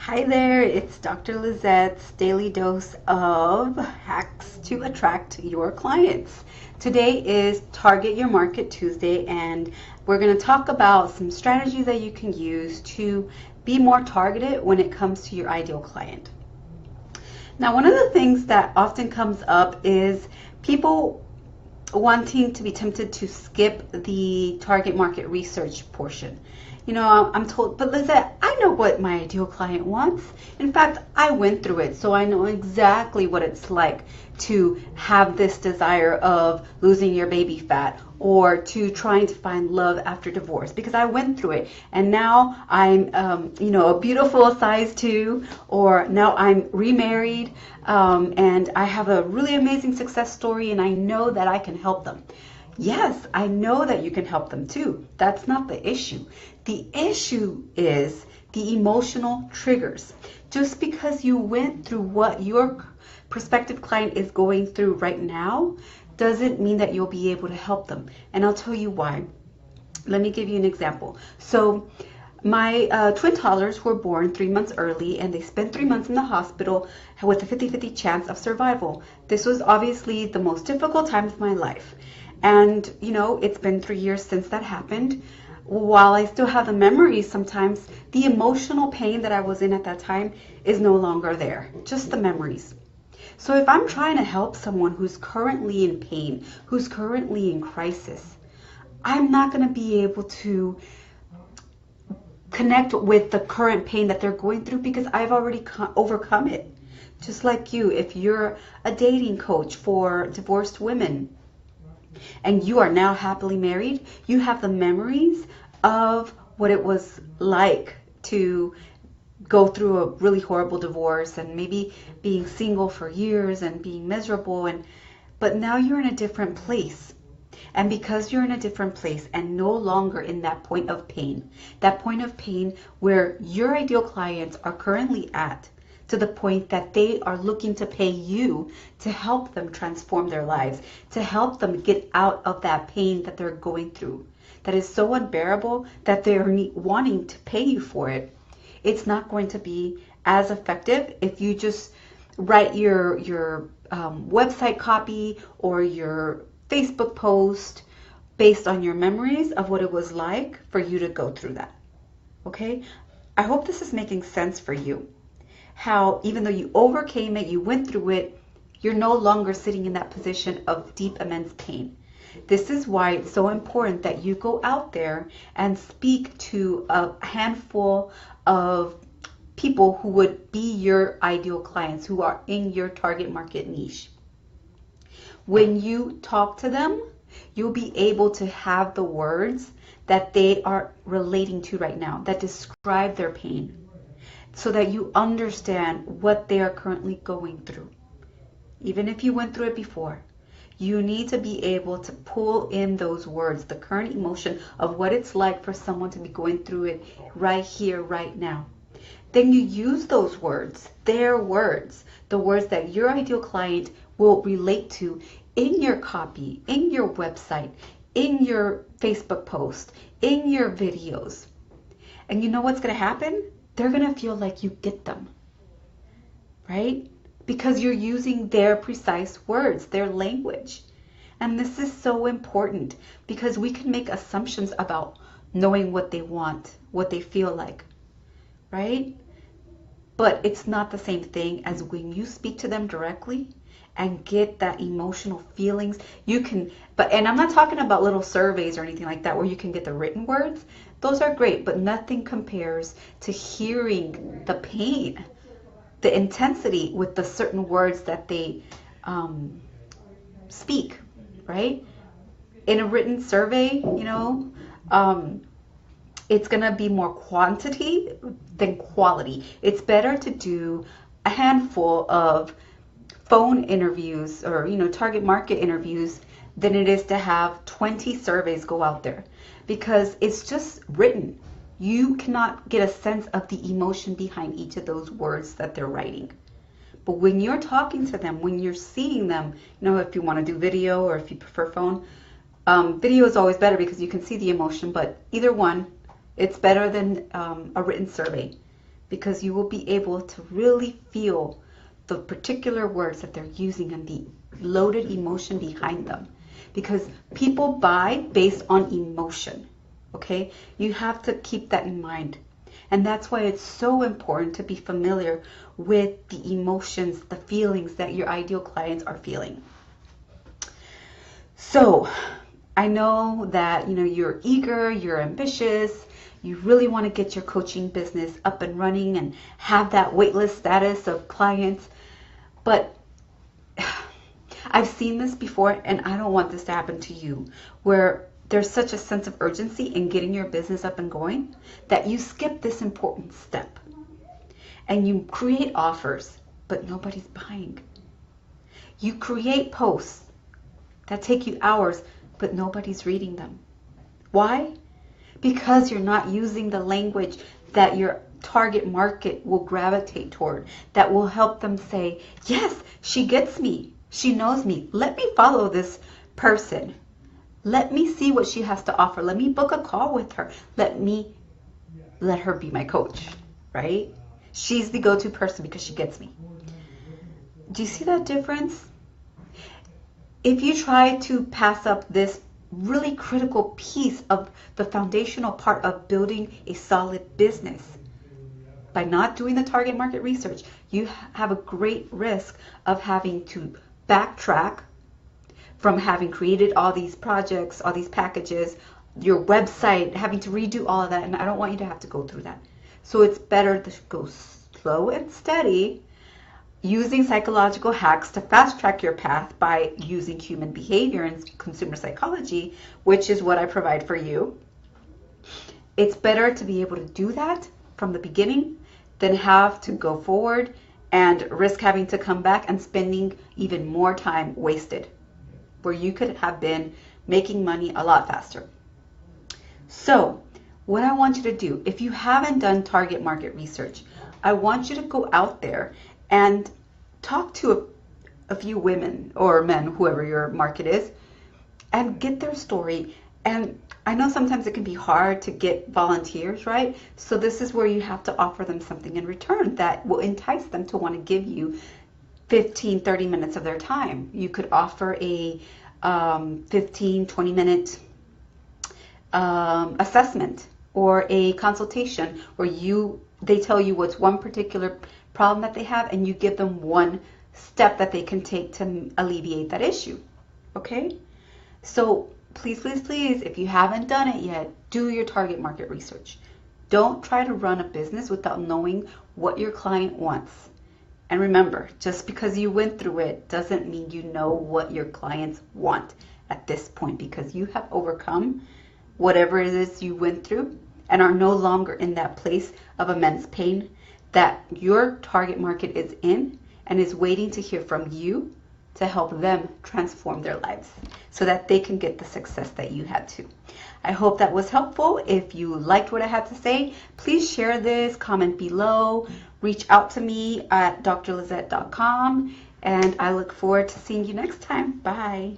Hi there, it's Dr. Lizette's daily dose of hacks to attract your clients. Today is Target Your Market Tuesday, and we're going to talk about some strategies that you can use to be more targeted when it comes to your ideal client. Now, one of the things that often comes up is people wanting to be tempted to skip the target market research portion. I'm told, but Lizette, I know what my ideal client wants. In fact, I went through it, so I know exactly what it's like to have this desire of losing your baby fat or to trying to find love after divorce, because I went through it. And now I'm, a beautiful size 2, or now I'm remarried, and I have a really amazing success story, and I know that I can help them. Yes, I know that you can help them too. That's not the issue. The issue is the emotional triggers. Just because you went through what your prospective client is going through right now doesn't mean that you'll be able to help them. And I'll tell you why. Let me give you an example. So my twin toddlers were born 3 months early, and they spent 3 months in the hospital with a 50-50 chance of survival. This was obviously the most difficult time of my life. And, it's been 3 years since that happened. While I still have the memories, sometimes the emotional pain that I was in at that time is no longer there, just the memories. So if I'm trying to help someone who's currently in pain, who's currently in crisis, I'm not going to be able to connect with the current pain that they're going through because I've already overcome it. Just like you, if you're a dating coach for divorced women, and you are now happily married, you have the memories of what it was like to go through a really horrible divorce and maybe being single for years and being miserable, but now you're in a different place. And because you're in a different place and no longer in that point of pain where your ideal clients are currently at, to the point that they are looking to pay you to help them transform their lives, to help them get out of that pain that they're going through, that is so unbearable that they're wanting to pay you for it. It's not going to be as effective if you just write your website copy or your Facebook post based on your memories of what it was like for you to go through that. Okay? I hope this is making sense for you. How even though you overcame it, you went through it, you're no longer sitting in that position of deep, immense pain. This is why it's so important that you go out there and speak to a handful of people who would be your ideal clients, who are in your target market niche. When you talk to them, you'll be able to have the words that they are relating to right now, that describe their pain, so that you understand what they are currently going through. Even if you went through it before, you need to be able to pull in those words, the current emotion of what it's like for someone to be going through it right here, right now. Then you use those words, their words, the words that your ideal client will relate to in your copy, in your website, in your Facebook post, in your videos. And you know what's going to happen? They're going to feel like you get them, right? Because you're using their precise words, their language. And this is so important because we can make assumptions about knowing what they want, what they feel like, right? But it's not the same thing as when you speak to them directly and get that emotional feelings. And I'm not talking about little surveys or anything like that where you can get the written words. Those are great, but nothing compares to hearing the pain, the intensity with the certain words that they speak, right? In a written survey, it's going to be more quantity than quality. It's better to do a handful of phone interviews or, target market interviews than it is to have 20 surveys go out there, because it's just written. You cannot get a sense of the emotion behind each of those words that they're writing. But when you're talking to them, when you're seeing them, if you want to do video or if you prefer phone, video is always better because you can see the emotion, but either one, it's better than a written survey. because you will be able to really feel the particular words that they're using and the loaded emotion behind them. Because people buy based on emotion, okay? You have to keep that in mind. And that's why it's so important to be familiar with the emotions, the feelings that your ideal clients are feeling. So, I know that, you're eager, you're ambitious, you really want to get your coaching business up and running and have that waitlist status of clients. But I've seen this before, and I don't want this to happen to you, where there's such a sense of urgency in getting your business up and going that you skip this important step. And you create offers, but nobody's buying. You create posts that take you hours, but nobody's reading them. Why? Because you're not using the language that your target market will gravitate toward, that will help them say, yes, she gets me. She knows me. Let me follow this person. Let me see what she has to offer. Let me book a call with her. Let her be my coach, right? She's the go-to person because she gets me. Do you see that difference? If you try to pass up this really critical piece of the foundational part of building a solid business by not doing the target market research, you have a great risk of having to backtrack from having created all these projects, all these packages, your website, having to redo all of that. And I don't want you to have to go through that. So it's better to go slow and steady, using psychological hacks to fast track your path by using human behavior and consumer psychology, which is what I provide for you. It's better to be able to do that from the beginning than have to go forward and risk having to come back and spending even more time wasted, where you could have been making money a lot faster. So what I want you to do, if you haven't done target market research, I want you to go out there and talk to a few women or men, whoever your market is, and get their story. And I know sometimes it can be hard to get volunteers, right? So this is where you have to offer them something in return that will entice them to want to give you 15, 30 minutes of their time. You could offer a 15, 20 minute assessment or a consultation where they tell you what's one particular problem that they have, and you give them one step that they can take to alleviate that issue. Okay? So please, please, please, if you haven't done it yet, do your target market research. Don't try to run a business without knowing what your client wants. And remember, just because you went through it doesn't mean you know what your clients want at this point, because you have overcome whatever it is you went through and are no longer in that place of immense pain that your target market is in and is waiting to hear from you to help them transform their lives so that they can get the success that you had too. I hope that was helpful. If you liked what I had to say, please share this, comment below, reach out to me at drlizette.com, and I look forward to seeing you next time. Bye.